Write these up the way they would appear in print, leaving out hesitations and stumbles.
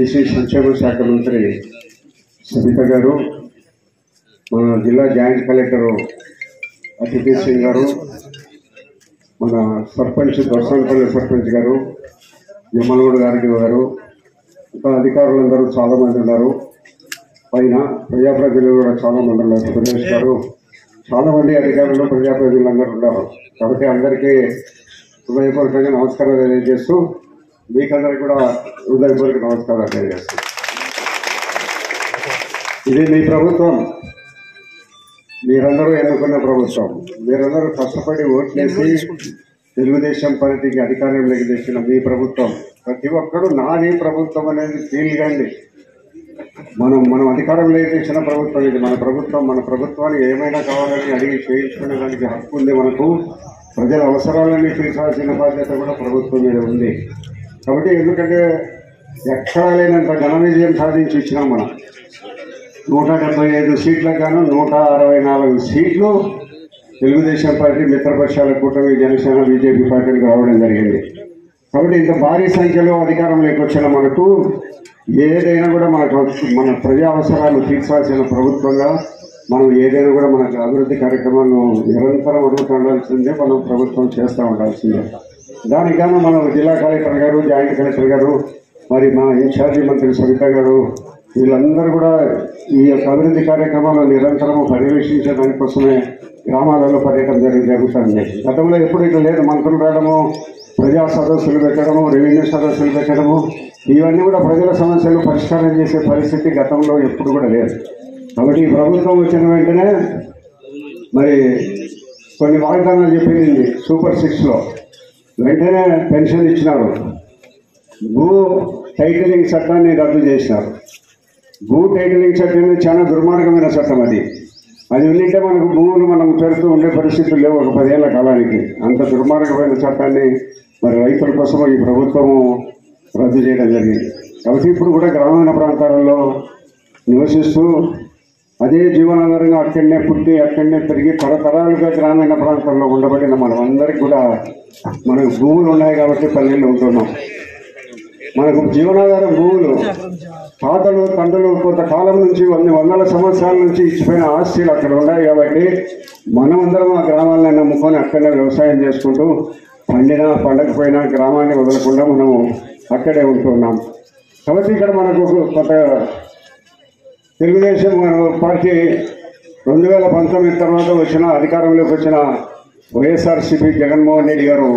BC సంక్షేమ శాఖ మంత్రి సబిత గారు, మన జిల్లా జాయింట్ కలెక్టర్ అతిథి సింగ్ గారు, మన సర్పంచ్ దర్శనపల్లి సర్పంచ్ గారు, యమలగూడ గారు, ఇంకా అధికారులందరూ చాలామంది ఉన్నారు. పైన ప్రజాప్రతినిధులు కూడా చాలామంది ఉన్నారు. సురేష్ గారు, చాలామంది అధికారులు ప్రజాప్రతినిధులందరూ ఉన్నారు. కాబట్టి అందరికీ హృదయపూర్వకంగా నమస్కారాలు తెలియజేస్తూ, మీకందరికీ కూడా హృదయపూర్వక నమస్కారాలు తెలియజేస్తూ, ఇది మీ ప్రభుత్వం, మీరందరూ ఎన్నుకున్న ప్రభుత్వం. మీరందరూ కష్టపడి ఓట్లేసి తెలుగుదేశం పార్టీకి అధికారంలోకి తెచ్చిన మీ ప్రభుత్వం. ప్రతి ఒక్కరూ నాది ప్రభుత్వం అనేది ఫీల్ కండి. మనం అధికారంలోకి తెచ్చిన ప్రభుత్వం ఇది. మన ప్రభుత్వానికి ఏమైనా కావాలని అడిగి చేయించుకునే దానికి హక్కు ఉంది మనకు. ప్రజల అవసరాలన్నీ తీర్చాల్సిన బాధ్యత కూడా ప్రభుత్వం మీద ఉంది. కాబట్టి ఎందుకంటే ఎక్కడా లేనంత ఘన విజయం సాధించి ఇచ్చినాం మనం. 175 సీట్లకు గాను 164 సీట్లు తెలుగుదేశం పార్టీ మిత్రపక్షాల కూటమి జనసేన బీజేపీ పార్టీలకు రావడం జరిగింది. కాబట్టి ఇంత భారీ సంఖ్యలో అధికారంలోకి వచ్చిన మనకు ఏదైనా కూడా మన ప్రజా అవసరాలు తీర్చాల్సిన ప్రభుత్వంగా మనం ఏదైనా కూడా మనకు అభివృద్ధి కార్యక్రమాలను నిరంతరం అడుగుతూ ఉండాల్సిందే, మనం ప్రభుత్వం చేస్తూ ఉండాల్సిందే. దానికి గాను మనం జిల్లా కలెక్టర్ గారు, జాయింట్ కలెక్టర్ గారు, మరి మా ఇన్ఛార్జి మంత్రి సబిత గారు, వీళ్ళందరూ కూడా ఈ యొక్క అభివృద్ధి కార్యక్రమాలను నిరంతరము పర్యవేక్షించడానికి కోసమే గ్రామాలలో పర్యటన జరుగుతుంది. గతంలో ఎప్పుడు ఇట్లా లేదు. మంత్రులు రావడము, ప్రజా సదస్సులు పెట్టడము, రెవెన్యూ సదస్సులు పెట్టడము, ఇవన్నీ కూడా ప్రజల సమస్యలు పరిష్కారం చేసే పరిస్థితి గతంలో ఎప్పుడు కూడా లేదు. కాబట్టి ఈ ప్రభుత్వం వచ్చిన వెంటనే మరి కొన్ని వాగ్దానాలు చెప్పింది. సూపర్ 6లో వెంటనే పెన్షన్ ఇచ్చినారు. భూ టైటిలింగ్ చట్టాన్ని రద్దు చేసినారు. భూ టైటిలింగ్ చట్టం చాలా దుర్మార్గమైన చట్టం. అది ఉండింటే మనకు భూములు మనం పెడుతూ ఉండే పరిస్థితులు లేవు ఒక 10 ఏళ్ల కాలానికి. అంత దుర్మార్గమైన చట్టాన్ని మరి రైతుల కోసం ఈ ప్రభుత్వము రద్దు చేయడం జరిగింది. కాబట్టి ఇప్పుడు కూడా గ్రామీణ ప్రాంతాలలో నివసిస్తూ అదే జీవనాధారంగా అక్కడనే పుట్టి అక్కడనే పెరిగి తరతరాలుగా గ్రామీణ ప్రాంతాల్లో ఉండబడిన మనం అందరికీ కూడా మనకు భూములు ఉన్నాయి కాబట్టి పల్లెల్లో ఉంటున్నాం. మనకు జీవనాధారం భూములు తాతలు తండ్రులు కొంతకాలం నుంచి వందల సంవత్సరాల నుంచి ఇచ్చిపోయిన ఆస్తులు అక్కడ ఉన్నాయి. కాబట్టి మనమందరం ఆ గ్రామాలను నమ్ముకొని అక్కడనే వ్యవసాయం చేసుకుంటూ పండినా పండకపోయినా గ్రామాన్ని వదలకుండా మనము అక్కడే ఉంటున్నాం. కాబట్టి ఇక్కడ మనకు కొంత తెలుగుదేశం పార్టీ 2019 తర్వాత అధికారంలోకి వచ్చిన వైఎస్ఆర్సీపీ జగన్మోహన్ రెడ్డి గారు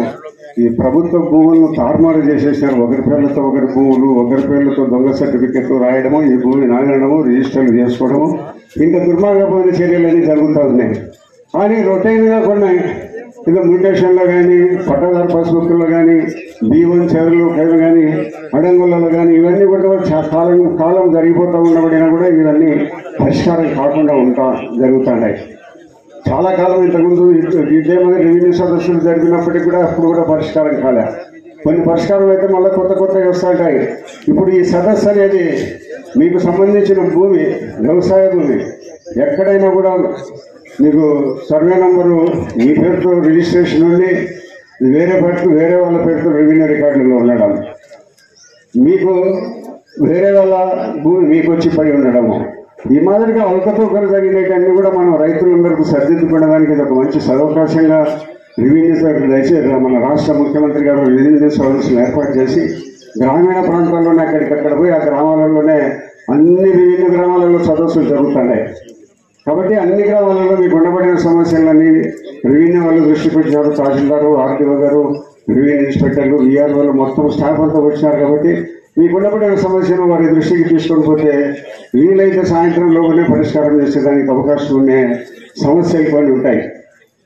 ఈ ప్రభుత్వ భూములను తారుమారు చేసేసారు. ఒకరి పేర్లతో ఒకరి భూములు, ఒకరి పేర్లతో దొంగ సర్టిఫికెట్లు రాయడము, ఈ భూమి నాయడము, రిజిస్టర్లు చేసుకోవడము, ఇంకా దుర్మార్గమైన చర్యలన్నీ జరుగుతూ ఉన్నాయి. కానీ రొటైన్గా కొన్ని ఇలా మ్యూటేషన్లో కానీ, పట్టాదారు పాస్బుక్లో కానీ, B1 చెరువులు కానీ, అడంగులలో కానీ ఇవన్నీ కూడా కాలం జరిగిపోతూ ఉండబడినా కూడా ఇవన్నీ పరిష్కారం కాకుండా జరుగుతున్నాయి. చాలా కాలం ఇంతకుముందు ఇదే మరి రెవెన్యూ సదస్సులు జరిగినప్పటికీ కూడా అప్పుడు కూడా పరిష్కారం కాలే. కొన్ని పరిష్కారం అయితే మళ్ళీ కొత్తగా వస్తుంటాయి. ఇప్పుడు ఈ సదస్సు అనేది మీకు సంబంధించిన భూమి, వ్యవసాయ భూమి, ఎక్కడైనా కూడా మీకు సర్వే నంబరు మీ పేరుతో రిజిస్ట్రేషన్ ఉండి వేరే వాళ్ళ పేరుతో రెవెన్యూ రికార్డులో ఉండడం, మీకు వేరే వాళ్ళ భూమి మీకు వచ్చి పడి ఉండడము, ఈ మాదిరిగా అవకతవకలు జరిగినవన్నీ కూడా మనం రైతులందరికీ సరిదిద్దుకోవడానికి ఇది ఒక మంచి సదవకాశంగా రెవెన్యూ దయచేసి మన రాష్ట్ర ముఖ్యమంత్రి గారు రెవెన్యూ సదస్సులు ఏర్పాటు చేసి గ్రామీణ ప్రాంతాల్లోనే అక్కడికక్కడ పోయి ఆ గ్రామాలలోనే అన్ని రెవెన్యూ గ్రామాలలో సదస్సులు జరుగుతున్నాయి. కాబట్టి అన్ని గ్రామాలలో మీకు ఉండబడిన సమస్యలన్నీ రెవెన్యూ వాళ్ళు దృష్టికి వచ్చారు. తహసీల్దారు, ఆర్డీఓ గారు, రెవెన్యూ ఇన్స్పెక్టర్లు, VROలు మొత్తం స్టాఫ్ అంతా వచ్చినారు. కాబట్టి మీకు ఉండబడిన సమస్యను వారి దృష్టికి తీసుకొని పోతే వీలైతే సాయంత్రం లోపలే పరిష్కారం చేసేదానికి అవకాశం ఉండే సమస్యలు కొన్ని ఉంటాయి.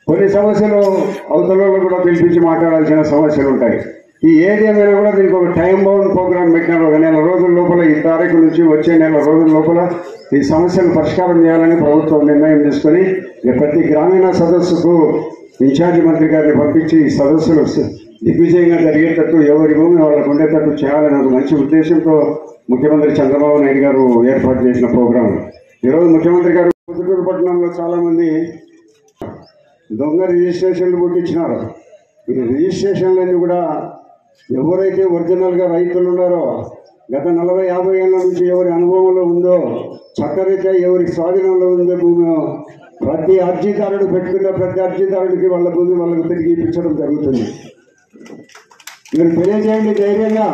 కొన్ని సమస్యలు అవతలలో కూడా పిలిపించి మాట్లాడాల్సిన సమస్యలు ఉంటాయి. ఈ ఏదేమైనా కూడా దీనికి ఒక టైం బౌండ్ ప్రోగ్రామ్ పెట్టినారు. ఒక నెల రోజుల లోపల, ఈ తారీఖు నుంచి వచ్చే నెల రోజుల లోపల ఈ సమస్యలు పరిష్కారం చేయాలని ప్రభుత్వం నిర్ణయం తీసుకొని ప్రతి గ్రామీణ సదస్సుకు ఇన్ఛార్జి మంత్రి గారిని పంపించి ఈ సదస్సులు దిగ్విజయంగా జరిగేటట్టు, ఎవరి భూమి వాళ్ళకు ఉండేటట్టు చేయాలని ఒక మంచి ఉద్దేశంతో ముఖ్యమంత్రి చంద్రబాబు నాయుడు గారు ఏర్పాటు చేసిన ప్రోగ్రాం. ఈరోజు ముఖ్యమంత్రి గారు పొద్దుటూరు పట్టణంలో చాలామంది దొంగ రిజిస్ట్రేషన్లు పుట్టించినారు. ఈ రిజిస్ట్రేషన్లన్నీ కూడా ఎవరైతే ఒరిజినల్గా రైతులు ఉన్నారో గత 40-50 ఏళ్ల నుంచి ఎవరి అనుభవంలో ఉందో, చట్టరీత్యా ఎవరి స్వాధీనంలో ఉందో భూమి ప్రతి అర్జీదారుడు పెట్టుకున్న ప్రతి అర్జీదారుడికి వాళ్ళ భూమి వాళ్ళకు తిరిగి ఇప్పించడం జరుగుతుంది. మీరు తెలియజేయండి ధైర్యంగా.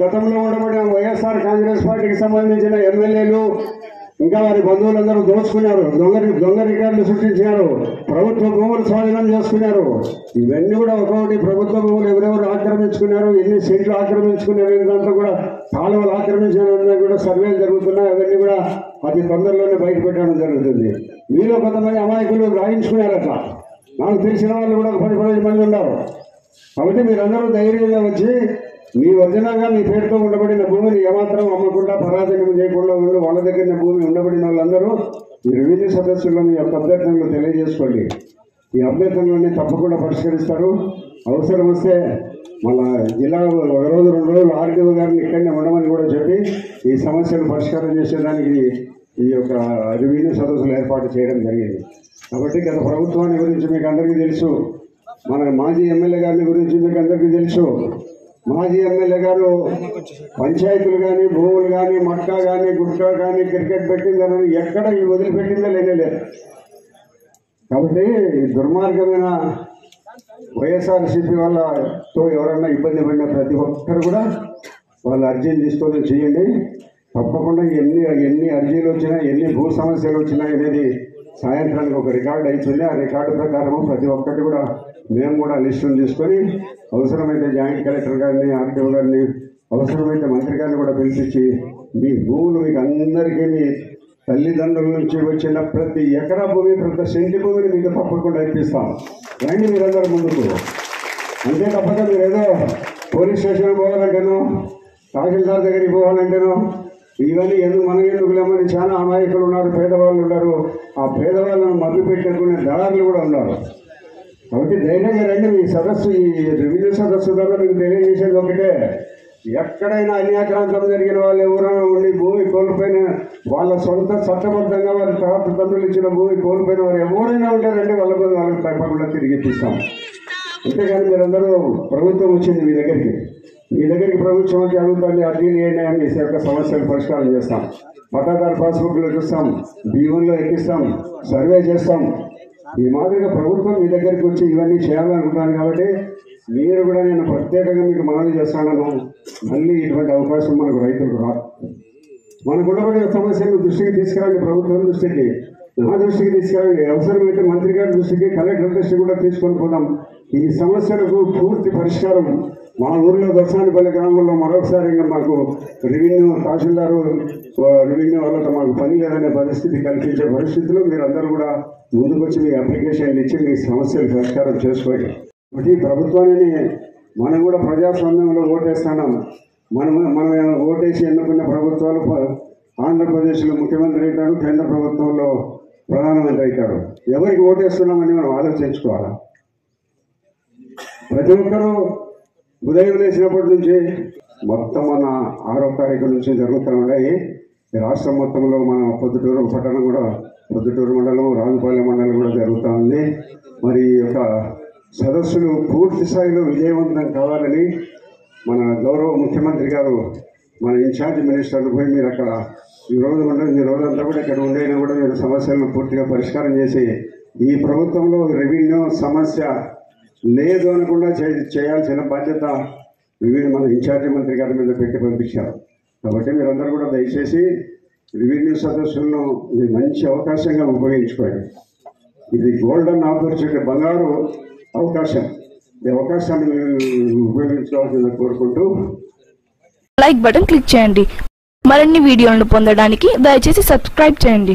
గతంలో ఉండబడిన వైఎస్ఆర్ కాంగ్రెస్ పార్టీకి సంబంధించిన ఎమ్మెల్యేలు ఇంకా వారి బంధువులందరూ దోచుకున్నారు, దొంగ రికార్డులు సృష్టించారు, ప్రభుత్వ భూములు స్వాధీనం చేసుకున్నారు. ఇవన్నీ కూడా ఒక్కొక్కటి ప్రభుత్వ భూములు ఎవరెవరు ఆక్రమించుకున్నారు, ఎన్ని సెంట్లు ఆక్రమించుకున్నారు, ఇదంతా కూడా కాలువలు ఆక్రమించిన కూడా సర్వేలు జరుగుతున్నాయి. అవన్నీ కూడా అతి తొందరలోనే బయట పెట్టడం జరుగుతుంది. మీలో కొంతమంది అమాయకులు గ్రహించుకున్నారు. అట్లా నాకు తెలిసిన వాళ్ళు కూడా 10-15 మంది ఉన్నారు. కాబట్టి మీరందరూ ధైర్యంగా వచ్చి మీ ఒరిజినల్గా మీ పేరుతో ఉండబడిన భూమిని ఏమాత్రం అమ్మకుండా పరాధీనం చేయకుండా ఉండి వాళ్ళ దగ్గర భూమి ఉండబడిన వాళ్ళందరూ ఈ రెవెన్యూ సదస్సుల్లో మీ యొక్క అభ్యర్థనలు తెలియజేసుకోండి. ఈ అభ్యర్థనలన్నీ తప్పకుండా పరిష్కరిస్తారు. అవసరం వస్తే మళ్ళా జిల్లా 1 రోజు 2 రోజులు ఆర్డీఓ గారిని ఇక్కడనే ఉండమని కూడా చెప్పి ఈ సమస్యలు పరిష్కారం చేసేదానికి ఈ యొక్క రెవెన్యూ సదస్సులు ఏర్పాటు చేయడం జరిగింది. కాబట్టి గత ప్రభుత్వాన్ని గురించి మీకు అందరికీ తెలుసు, మన మాజీ ఎమ్మెల్యే గారిని గురించి మీకు అందరికీ తెలుసు. మాజీ ఎమ్మెల్యే గారు పంచాయతీలు కానీ, భూములు కానీ, మట్కా కానీ, గుట్కా కానీ, క్రికెట్ బెట్టింగ్ కానీ ఎక్కడ వదిలిపెట్టిందో లేదు. కాబట్టి ఈ దుర్మార్గమైన వైఎస్ఆర్సీపీ వాళ్ళతో ఎవరన్నా ఇబ్బంది పడిన ప్రతి ఒక్కరు కూడా వాళ్ళ అర్జీని తీసుకొని చేయండి. తప్పకుండా ఎన్ని అర్జీలు వచ్చినా, ఎన్ని భూ సమస్యలు వచ్చినా అనేది సాయంత్రానికి ఒక రికార్డు అవుతుంది. ఆ రికార్డు ప్రకారం ప్రతి ఒక్కటి కూడా మేము కూడా లిస్టులు తీసుకొని అవసరమైతే జాయింట్ కలెక్టర్ గారిని, ఆర్టీఓ గారిని, అవసరమైతే మంత్రి గారిని కూడా పిలిపించి మీ భూములు మీకు అందరికీ మీ తల్లిదండ్రుల నుంచి వచ్చిన ప్రతి ఎకరా భూమి, ప్రతి సెంటి భూమిని మీకు తప్పకుండా ఇప్పిస్తాం. రండి మీరందరూ ముందుకు. అంతే తప్పక మీరు ఏదో పోలీస్ స్టేషన్ పోవాలంటేనో, తహసీల్దార్ దగ్గరికి పోవాలంటేనో ఇవన్నీ ఎందుకు లేమని చాలా అమాయకులు ఉన్నారు, పేదవాళ్ళు ఉన్నారు. ఆ పేదవాళ్ళను మభ్య పెట్టుకునే దారులు కూడా ఉన్నారు. కాబట్టి ధైర్యంగా రండి. మీ సదస్సు, ఈ రెవెన్యూ సదస్సు ద్వారా మీకు తెలియజేసేది ఒకటే, ఎక్కడైనా అన్యాక్రాంతం జరిగిన వాళ్ళు ఎవరైనా ఉండి భూమి కోల్పోయిన వాళ్ళ సొంత చట్టబద్ధంగా వారి తండ్రులు ఇచ్చిన భూమి కోల్పోయిన వారు ఎవరైనా ఉంటారండి, వాళ్ళకి తప్పకుండా తిరిగి ఇప్పిస్తాం. అంతేగాని మీరందరూ ప్రభుత్వం వచ్చింది మీ దగ్గరికి ప్రభుత్వం వచ్చి అడుగుతుంది అర్జీలు ఏంటి అని మీ యొక్క సమస్యలు పరిష్కారం చేస్తాం. పట్టాదారు పాస్బుక్లో చూస్తాం, బియ్యంలో ఎక్కిస్తాం, సర్వే చేస్తాం. ఈ మాదిరిగా ప్రభుత్వం మీ దగ్గరికి వచ్చి ఇవన్నీ చేయాలనుకుంటాను. కాబట్టి మీరు కూడా నేను ప్రత్యేకంగా మీకు మనవి చేస్తాను, మళ్ళీ ఇటువంటి అవకాశం మనకు రైతులకు రాదు. మనకు ఉండబడిన సమస్యలను దృష్టికి తీసుకురండి, ప్రభుత్వం దృష్టికి, నా దృష్టికి తీసుకురండి, అవసరమైతే మంత్రి గారి దృష్టికి, కలెక్టర్ దృష్టికి కూడా తీసుకొని పోదాం. ఈ సమస్యలకు పూర్తి పరిష్కారం మా ఊరిలో దర్శనానిపల్లి గ్రామంలో మరొకసారి మాకు రెవెన్యూ తహసీల్దారు రెవెన్యూ వాళ్ళతో మాకు పని లేదనే పరిస్థితి కల్పించే పరిస్థితుల్లో మీరందరూ కూడా ముందుకొచ్చి మీ అప్లికేషన్లు ఇచ్చి మీ సమస్యలు పరిష్కారం చేసుకోండి. కాబట్టి ప్రభుత్వాన్ని మనం కూడా ప్రజాస్వామ్యంలో ఓటేస్తున్నాం. మనం ఓటేసి ఎన్నుకున్న ప్రభుత్వాలు ఆంధ్రప్రదేశ్లో ముఖ్యమంత్రి అవుతాడు, కేంద్ర ప్రభుత్వంలో ప్రధానమంత్రి అవుతాడు. ఎవరికి ఓటేస్తున్నామని మనం ఆలోచించుకోవాలి. ప్రతి ఒక్కరూ ఉదయం లేచినప్పటి నుంచి మొత్తం మన 6వ తారీఖు నుంచి జరుగుతూ ఉన్నాయి. రాష్ట్రం మొత్తంలో మన పొద్దుటూరు పట్టణం కూడా, పొద్దుటూరు మండలం, రాజుపాలెం మండలం కూడా జరుగుతూ ఉంది. మరి ఈ యొక్క సదస్సులు పూర్తి స్థాయిలో విజయవంతం కావాలని మన గౌరవ ముఖ్యమంత్రి గారు, మన ఇన్ఛార్జ్ మినిస్టర్లు పోయి మీరు అక్కడ ఈ రోజంతా కూడా ఇక్కడ ఉండేనా కూడా మీరు సమస్యలను పూర్తిగా పరిష్కారం చేసి ఈ ప్రభుత్వంలో రెవెన్యూ సమస్య లేదు అనకుండా చేయాల్సిన బాధ్యత మన ఇన్ఛార్జి మంత్రి గారి మీద పెట్టి పంపించారు. కాబట్టి మీరందరూ కూడా దయచేసి రెవెన్యూ సదస్సులను ఇది మంచి అవకాశంగా ఉపయోగించుకోండి. ఇది గోల్డెన్ ఆపర్చునిటీ, బంగారు అవకాశం. ఈ అవకాశాన్ని ఉపయోగించుకోవాల్సిందని కోరుకుంటూ లైక్ బటన్ క్లిక్ చేయండి. మరిన్ని వీడియోలను పొందడానికి దయచేసి సబ్స్క్రైబ్ చేయండి.